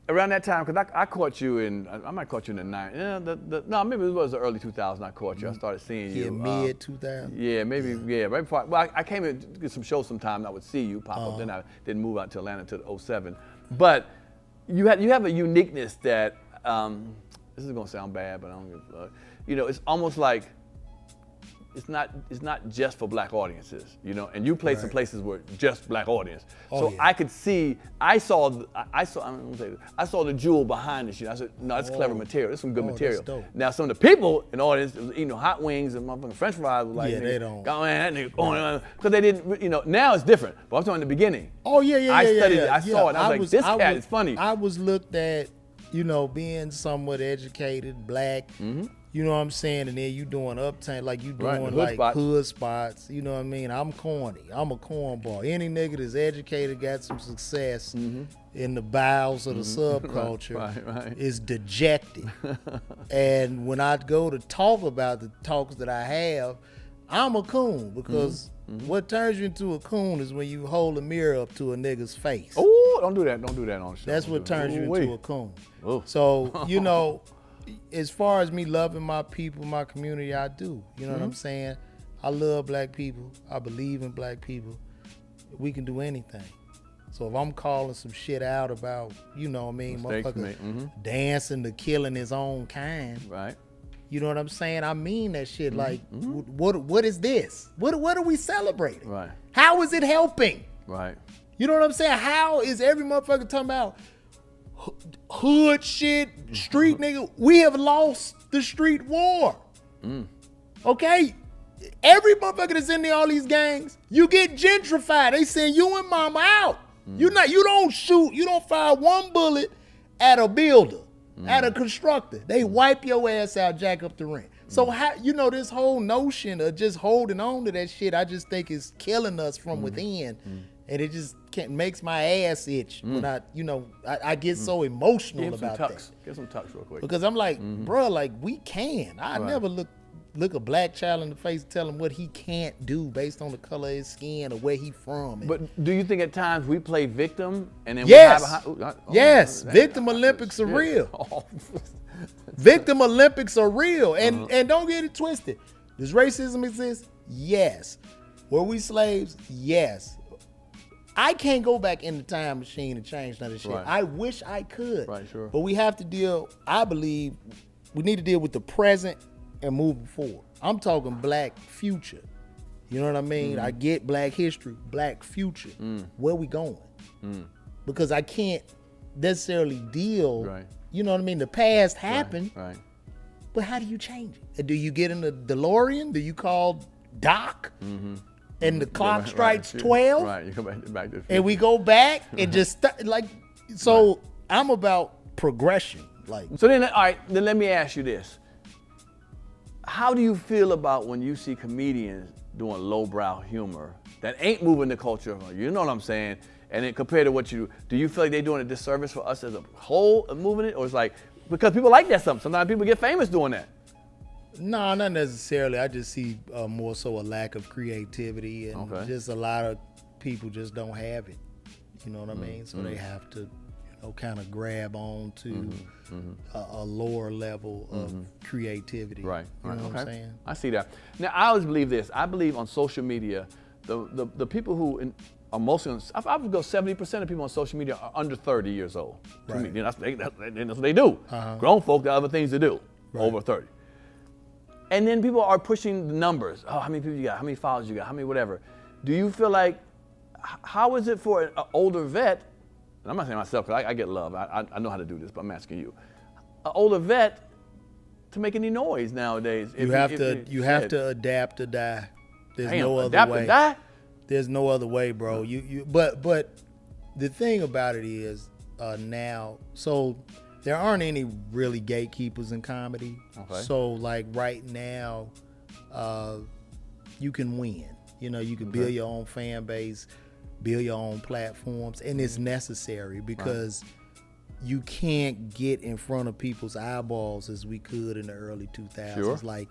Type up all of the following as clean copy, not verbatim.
around that time, because I caught you in, I might caught you in the 90s. Yeah, no, maybe it was the early 2000s I caught you. I started seeing you. Mid 2000? Yeah, maybe, right before. Well, I came in to get some shows sometime, and I would see you pop up. Then I didn't move out to Atlanta until '07. But you have a uniqueness that, this is gonna sound bad, but I don't give a fuck. You know, it's almost like, it's not just for black audiences, you know, and you played some places where just black audience. So I could see, I saw the jewel behind the shit. I said, no, that's clever material. That's some good material. That's dope. Now some of the people in the audience, you know, hot wings and motherfucking French fries was like, yeah, they don't. Oh man, that nigga going on, because they didn't, you know. Now it's different. But I'm talking in the beginning. Oh yeah. I studied it. I saw it. I was like, this cat is funny. I was looked at, you know, being somewhat educated, black. You know what I'm saying? And then you doing uptown, like you doing hood spots. You know what I mean? I'm corny. I'm a cornball. Any nigga that's educated, got some success in the bowels of the subculture is dejected. And when I go to talk about the talks that I have, I'm a coon because what turns you into a coon is when you hold a mirror up to a nigga's face. Oh, don't do that. Don't do that on the show. That's what turns you into a coon. So, you know, as far as me loving my people, my community, I do. You know what I'm saying? I love black people. I believe in black people. We can do anything. So if I'm calling some shit out about, you know what I mean, motherfucker dancing to killing his own kind. Right. You know what I'm saying? I mean that shit. Like, what is this? What are we celebrating? Right. How is it helping? Right. You know what I'm saying? How is every motherfucker talking about hood shit, street nigga? We have lost the street war. Okay? Every motherfucker that's in there, all these gangs, you get gentrified. They send you and mama out. You don't shoot, you don't fire one bullet at a builder, at a constructor. They wipe your ass out, jack up the rent. So how, you know, this whole notion of just holding on to that shit, I just think is killing us from within. And it just makes my ass itch when I get so emotional about that. Get some tucks real quick. Because I'm like, bro, like we can. I never look a black child in the face and tell him what he can't do based on the color of his skin or where he from. But do you think at times we play victim and then yes, victim Olympics are real. Victim Olympics are real. And don't get it twisted. Does racism exist? Yes. Were we slaves? Yes. I can't go back in the time machine and change none of this shit. I wish I could. Right, sure. But we have to deal, I believe, we need to deal with the present and moving forward. I'm talking black future. You know what I mean? I get black history, black future. Where we going? Because I can't necessarily deal, you know what I mean? The past happened, but how do you change it? Do you get in the DeLorean? Do you call Doc? And the clock strikes 12, right? You go back to the future. And we go back and just like, so I'm about progression. Like, so then, all right, then let me ask you this: how do you feel about when you see comedians doing lowbrow humor that ain't moving the culture? You know what I'm saying? And then compared to what you do you feel like they're doing a disservice for us as a whole of moving it, or it's like because people like that something? Sometimes people get famous doing that. No, not necessarily. I just see more so a lack of creativity and just a lot of people just don't have it. You know what I mean? So they have to, you know, kind of grab on to a lower level of creativity. Right. You know what I'm saying? I see that. Now, I always believe this. I believe on social media, the people who are mostly on, I would go 70% of people on social media are under 30 years old. To me, that's what they do. Grown folk got other things to do over 30. And then people are pushing the numbers. Oh, how many people you got? How many followers you got? How many whatever? Do you feel like, how is it for an older vet, and I'm not saying myself because I get love. I know how to do this, but I'm asking you. An older vet to make any noise nowadays. You have to adapt to die. There's no other way. Adapt to die? There's no other way, bro. But the thing about it is now, so there aren't any really gatekeepers in comedy. So like right now, you can win. You know, you can build your own fan base, build your own platforms, and it's necessary because you can't get in front of people's eyeballs as we could in the early 2000s. Like,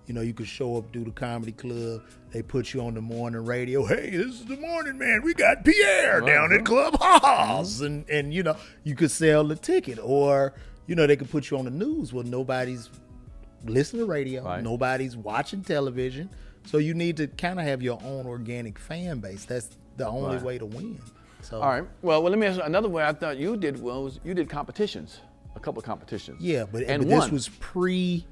You know, you could show up, do the comedy club. They put you on the morning radio. Hey, this is the morning man. We got Pierre down at Club House. And, you know, you could sell the ticket. Or, you know, they could put you on the news. Well, nobody's listening to radio. Right. Nobody's watching television. So you need to kind of have your own organic fan base. That's the only way to win. So, all right. Well, let me ask you another way I thought you did was you did competitions, a couple of competitions. Yeah, but this was pre.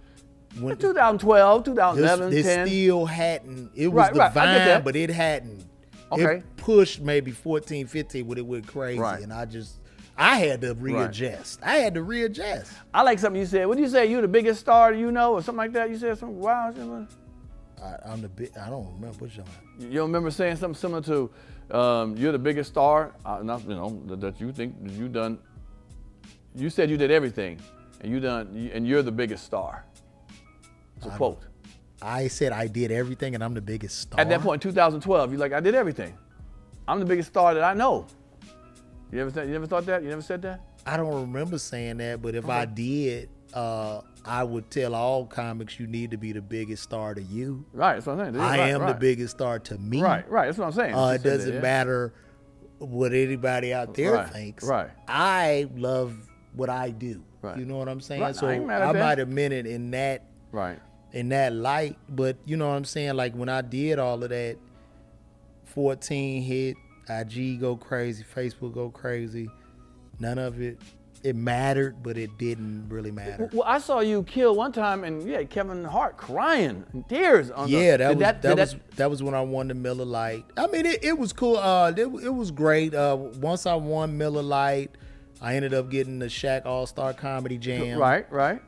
2012, 2011, this 10. still hadn't. It was the Vine, but it hadn't. Okay. It pushed maybe 14, 15 when it went crazy, and I had to readjust. I had to readjust. I like something you said. What did you say? You the biggest star you know, or something like that? You said something wild. I'm the big. I don't remember what you. You don't remember saying something similar to, "You're the biggest star." Not, you know, that you think you done. You said you did everything, and you're the biggest star. It's a quote. I said I did everything, and I'm the biggest star. At that point, in 2012, you're like, I did everything. I'm the biggest star that I know. You ever thought that? You never said that? I don't remember saying that, but if I did, I would tell all comics you need to be the biggest star to you. Right, that's what I'm saying. I am the biggest star to me. Right, that's what I'm saying. It doesn't matter what anybody out there thinks. Right. I love what I do. Right. You know what I'm saying? Right. So I might have meant it in that. Right. In that light, but you know what I'm saying? Like when I did all of that, 14 hit, IG go crazy, Facebook go crazy, none of it mattered, but it didn't really matter. Well, I saw you kill one time, and Kevin Hart crying in tears. That was when I won the Miller Lite. I mean, it was cool. It was great. Once I won Miller Lite, I ended up getting the Shaq All-Star Comedy Jam. Right.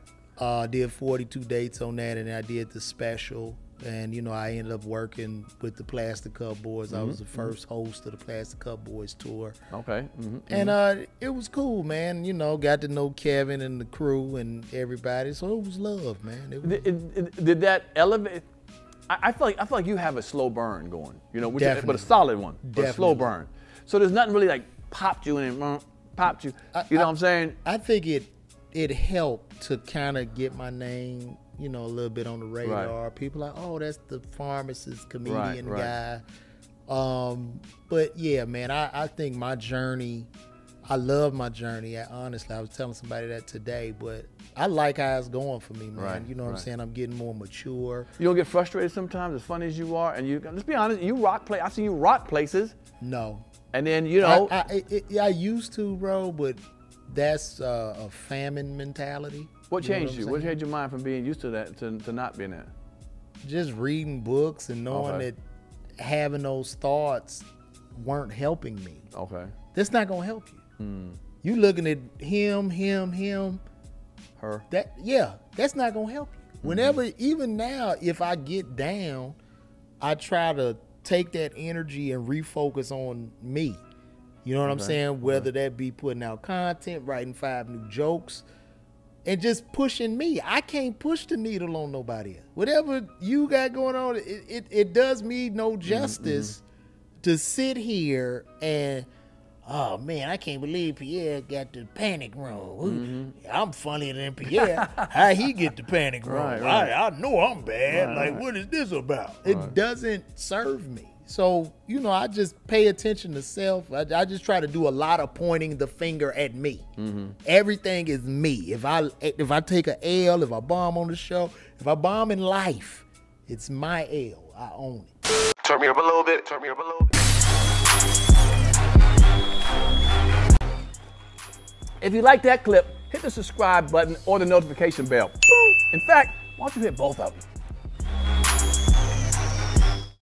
Did 42 dates on that, and I did the special. And, you know, I ended up working with the Plastic Cup Boys. I was the first host of the Plastic Cup Boys tour. Okay. And it was cool, man. You know, got to know Kevin and the crew and everybody. So it was love, man. Did that elevate? I feel like you have a slow burn going, you know, but a solid one, but a slow burn. So there's nothing really like popped you and popped you. You know what I'm saying? I think it helped to kind of get my name, you know, a little bit on the radar. Right. People like, oh, that's the pharmacist comedian guy. But yeah, man, I think my journey, I love my journey. Honestly, I was telling somebody that today, but I like how it's going for me, man. Right. You know what I'm saying? I'm getting more mature. You don't get frustrated sometimes, as funny as you are, and let's be honest, you rock I've seen you rock places. No. And then, you know. I used to, bro, but that's a famine mentality. What changed you? What changed your mind from being used to that to not being that? Just reading books and knowing that having those thoughts weren't helping me. Okay. That's not gonna help you. You looking at him, her. That's not gonna help you. Whenever, even now, if I get down, I try to take that energy and refocus on me. You know what I'm saying? Whether that be putting out content, writing 5 new jokes, and just pushing me. I can't push the needle on nobody else. Whatever you got going on, it does me no justice to sit here and, oh man, I can't believe Pierre got the panic room. I'm funnier than Pierre. How he get the panic room? I know I'm bad. What is this about? It doesn't serve me. So, you know, I just pay attention to self. I just try to do a lot of pointing the finger at me. Everything is me. If I take an L, if I bomb on the show, if I bomb in life, it's my L. I own it. Turn me up a little bit. If you like that clip, hit the subscribe button or the notification bell. In fact, why don't you hit both of them?